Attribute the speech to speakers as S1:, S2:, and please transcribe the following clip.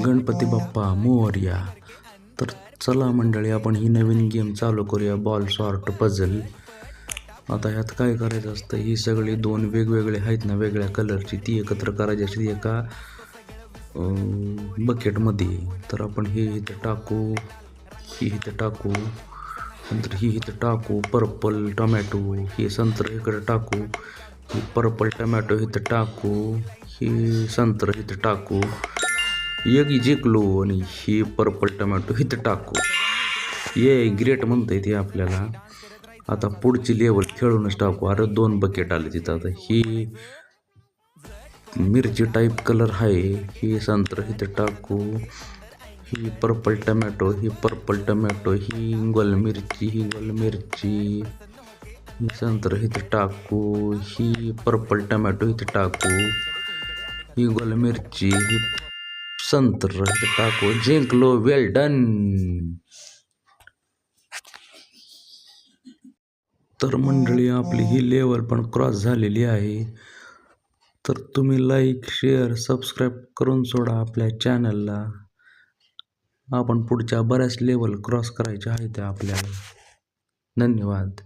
S1: गणपती बाप्पा मोरया. तर चला मंडळी, आपण ही नवीन गेम चालू करूया, बॉल सॉर्ट पझल. आता ह्यात काय करायचं असतं, ही सगळी दोन वेगवेगळे आहेत ना वेगळ्या कलरची, ती एकत्र करायची असते एका बकेटमध्ये. तर आपण हे इथं टाकू, ही इथं टाकू, नंतर ही इथं टाकू पर्पल टोमॅटो, हे संत्र इकडे टाकू, ही पर्पल टोमॅटो इथं टाकू, ही संत्र इथं टाकू, एक जिंकलो आणि ही पर्पल टोमॅटो इथं टाकू. ये ग्रेट म्हणता येते आपल्याला. आता पुढची लेवल खेळूनच टाकू. अरे 2 बकेट आले तिथं. आता ही मिरची टाईप कलर आहे, ही संत्र इथं टाकू, ही पर्पल टोमॅटो, ही पर्पल टोमॅटो, ही गोल मिरची, ही गोल मिरची, ही संत्र इथं टाकू, ही पर्पल टोमॅटो इथं टाकू, ही गोल मिरची, ही संत्र इथं टाकू. जिंकलो, वेल डन. तर मंडळी, आपली ही लेवल पण क्रॉस झालेली आहे. तर तुम्ही लाईक, शेअर, सबस्क्राईब करून सोडा आपल्या चॅनलला. आपण पुढच्या बऱ्याच लेवल क्रॉस करायच्या आहेत आपल्याला. धन्यवाद.